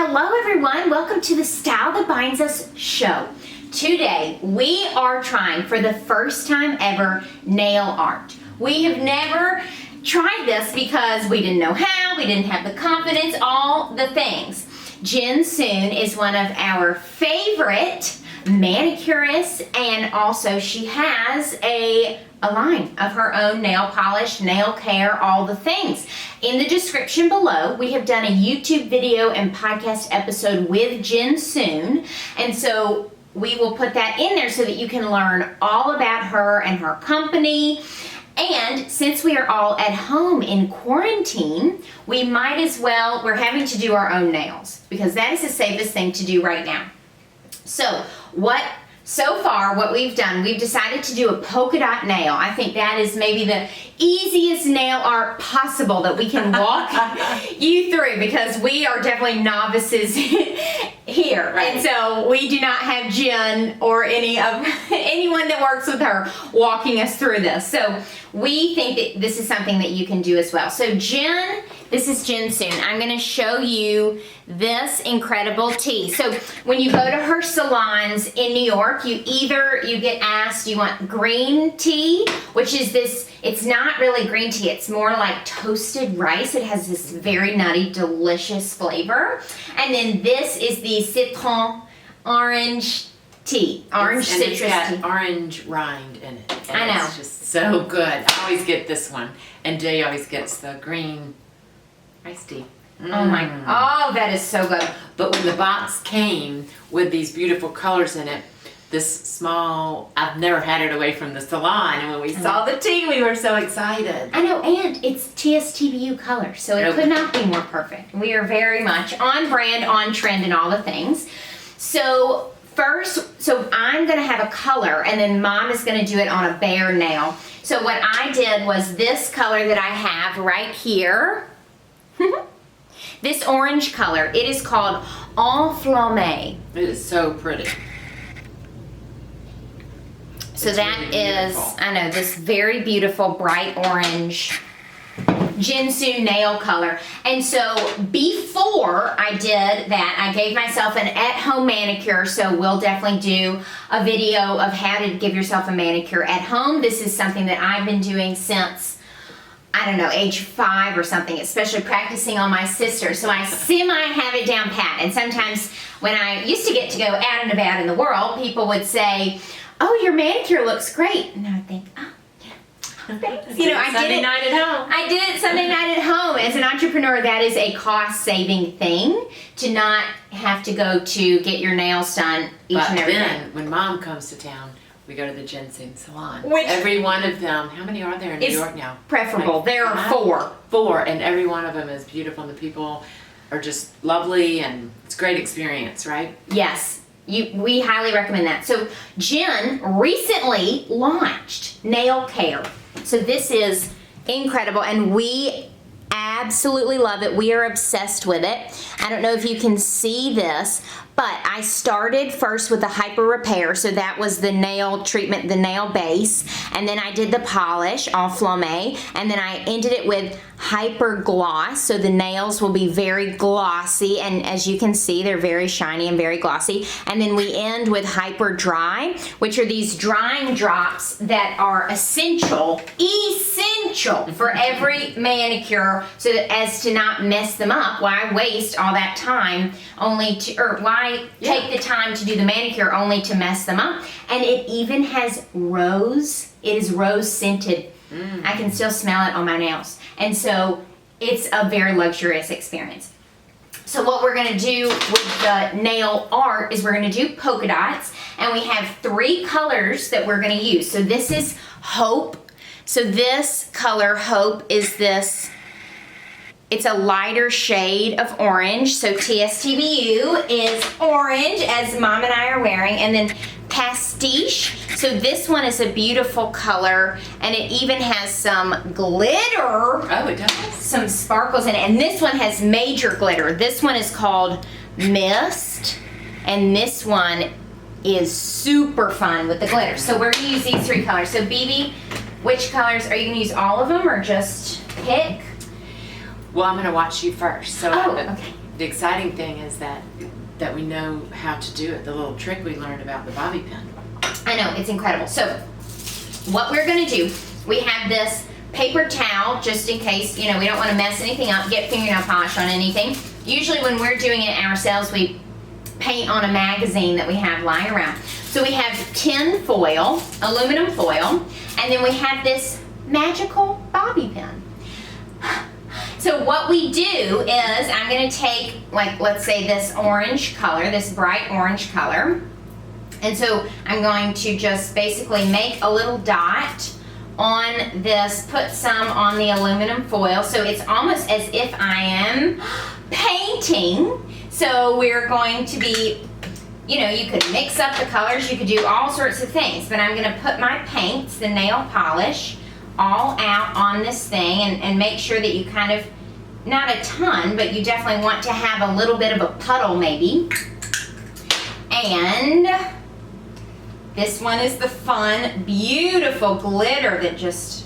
Hello everyone, welcome to the Style That Binds Us show. Today we are trying for the first time ever nail art. We have never tried this because we didn't know how, we didn't have the confidence, all the things. JINsoon is one of our favorite manicurists, and also she has a line of her own nail polish, nail care, all the things. In the description below, we have done a YouTube video and podcast episode with JINsoon, and so we will put that in there so that you can learn all about her and her company. And since we are all at home in quarantine, we might as well, we're having to do our own nails because that is the safest thing to do right now. So far, what we've done, we've decided to do a polka dot nail. I think that is maybe the easiest nail art possible that we can walk you through, because we are definitely novices here. Right. And so we do not have Jen or anyone that works with her walking us through this. So we think that this is something that you can do as well. So Jen, this is JINsoon. I'm going to show you this incredible tea. So when you go to her salons in New York, you get asked, you want green tea, which is this, it's not really green tea, it's more like toasted rice. It has this very nutty, delicious flavor. And then this is the citron orange tea, citrus tea. Orange rind in it. And I know. It's just so good. I always get this one. And Jay always gets the green iced tea. Oh my, oh, that is so good. But when the box came with these beautiful colors in it, this small, I've never had it away from the salon, and when we saw the tea, we were so excited. I know, and it's TSTBU color, so it could not be more perfect. We are very much on brand, on trend, and all the things. So first, I'm gonna have a color, and then Mom is gonna do it on a bare nail. So what I did was this color that I have right here, this orange color, it is called Enflammé. It is so pretty. So that really is, I know, this very beautiful bright orange JINsoon nail color. And so before I did that, I gave myself an at-home manicure, so we'll definitely do a video of how to give yourself a manicure at home. This is something that I've been doing since, I don't know, age 5 or something, especially practicing on my sister. So I semi have it down pat. And sometimes when I used to get to go out and about in the world, people would say, "Oh, your manicure looks great." And I would think, "Oh, yeah, thanks." You know, Sunday night at home. I did it Sunday night at home. As an entrepreneur, that is a cost-saving thing, to not have to go to get your nails done each and every day. But then, when Mom comes to town, we go to the JINsoon salon. Which every one of them, how many are there in New York now? Preferable. Like there are 4. 4, and every one of them is beautiful, and the people are just lovely, and it's a great experience, right? Yes. We highly recommend that. So Jen recently launched nail care. So this is incredible, and we absolutely love it. We are obsessed with it. I don't know if you can see this, but I started first with the hyper repair. So that was the nail treatment, the nail base, and then I did the polish, Enflammé, and then I ended it with hyper gloss. So the nails will be very glossy, and as you can see, they're very shiny and very glossy. And then we end with hyper dry, which are these drying drops that are essential for every manicure, so that as to not mess them up. Why waste all that time why take the time to do the manicure only to mess them up? And it even has rose. It is rose scented. I can still smell it on my nails. And so it's a very luxurious experience. So what we're gonna do with the nail art is we're gonna do polka dots, and we have 3 colors that we're gonna use. So this is Hope. So this color, Hope, is this, it's a lighter shade of orange. So TSTBU is orange, as Mom and I are wearing, and then Pastiche. So this one is a beautiful color, and it even has some glitter. Oh, it does? Some sparkles in it. And this one has major glitter. This one is called Mist, and this one is super fun with the glitter. So we're gonna use these 3 colors. So BB, which colors, are you gonna use all of them or just pick? Well, I'm gonna watch you first. So okay. the exciting thing is that we know how to do it. The little trick we learned about the bobby pin. I know, it's incredible. So what we're gonna do, we have this paper towel just in case, we don't want to mess anything up, get fingernail polish on anything. Usually when we're doing it ourselves, we paint on a magazine that we have lying around. So we have tin foil, aluminum foil, and then we have this magical bobby pin. So what we do is I'm going to take, like, let's say this orange color, this bright orange color, and so I'm going to just basically make a little dot on this, put some on the aluminum foil, so it's almost as if I am painting. So we're going to be, you could mix up the colors, you could do all sorts of things, but I'm going to put my paints, the nail polish, all out on this thing, and make sure that you kind of, not a ton, but you definitely want to have a little bit of a puddle maybe. And this one is the fun, beautiful glitter that just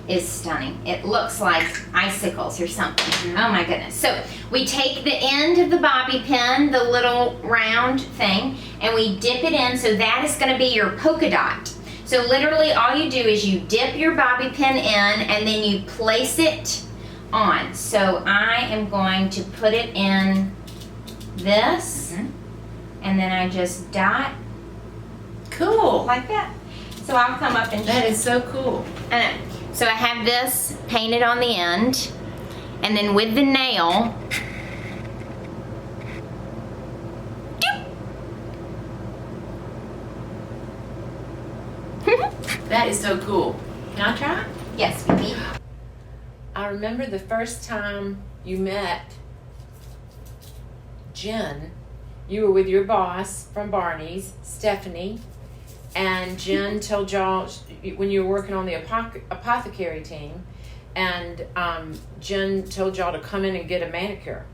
is stunning. It looks like icicles or something. Oh my goodness. So we take the end of the bobby pin, the little round thing, and we dip it in. So that is going to be your polka dot. So literally all you do is you dip your bobby pin in and then you place it on. So I am going to put it in this, and then I just dot. Cool. Like that. So I'll come up and That is so cool. I know. So I have this painted on the end, and then with the nail, That is so cool. Can I try? yes, baby. I remember the first time you met Jen. You were with your boss from Barney's, Stephanie, and Jen told y'all when you were working on the apothecary team, and Jen told y'all to come in and get a manicure.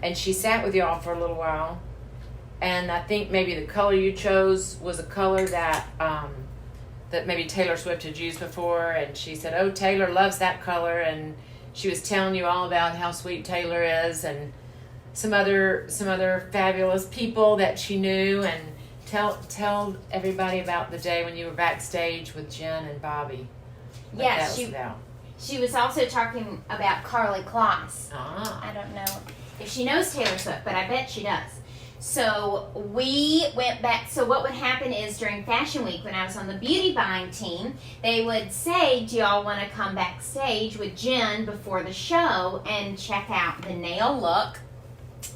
And she sat with y'all for a little while, and I think maybe the color you chose was a color that that maybe Taylor Swift had used before, and she said, "Oh, Taylor loves that color," and she was telling you all about how sweet Taylor is, and some other fabulous people that she knew. And tell everybody about the day when you were backstage with Jen and Bobby. Yes, she was also talking about Carly Kloss. I don't know if she knows Taylor Swift, but I bet she does. So we went back. So what would happen is during Fashion Week, when I was on the beauty buying team, they would say, do y'all want to come backstage with Jen before the show and check out the nail look?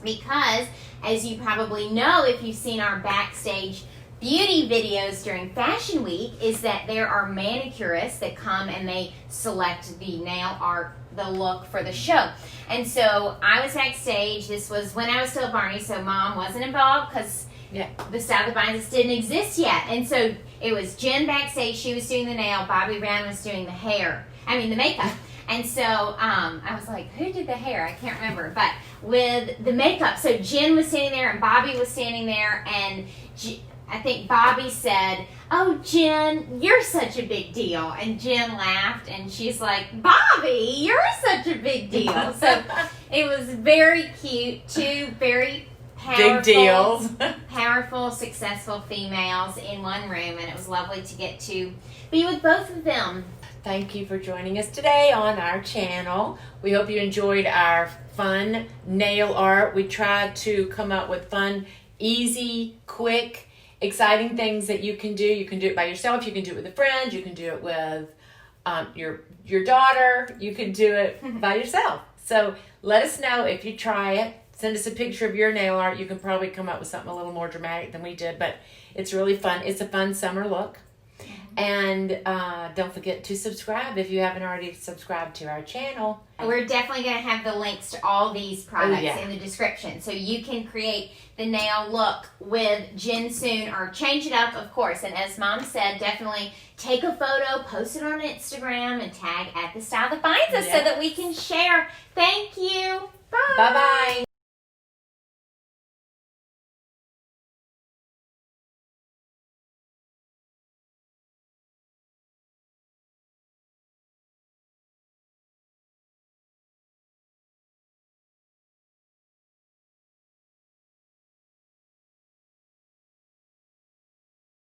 Because, as you probably know, if you've seen our backstage beauty videos during Fashion Week, is that there are manicurists that come and they select the nail art, the look for the show. And so I was backstage. This was when I was still at Barney, so Mom wasn't involved because the Style That Binds Us didn't exist yet. And so it was Jen backstage. She was doing the nail. Bobby Brown was doing the makeup. And so I was like, who did the hair? I can't remember. But with the makeup, so Jen was standing there and Bobby was standing there, and I think Bobby said, "Oh, Jen, you're such a big deal." And Jen laughed, and she's like, "Bobby, you're such a big deal." So it was very cute. Two very big deals. powerful, successful females in one room, and it was lovely to get to be with both of them. Thank you for joining us today on our channel. We hope you enjoyed our fun nail art. We tried to come up with fun, easy, quick, exciting things that you can do. You can do it by yourself. You can do it with a friend. You can do it with your daughter. You can do it by yourself. So let us know if you try it. Send us a picture of your nail art. You can probably come up with something a little more dramatic than we did, but it's really fun. It's a fun summer look. And don't forget to subscribe if you haven't already subscribed to our channel. We're definitely going to have the links to all these products yeah. in the description. So you can create the nail look with JINsoon or change it up, of course. And as Mom said, definitely take a photo, post it on Instagram, and tag @thestylethatbindsus so that we can share. Thank you. Bye. Bye-bye.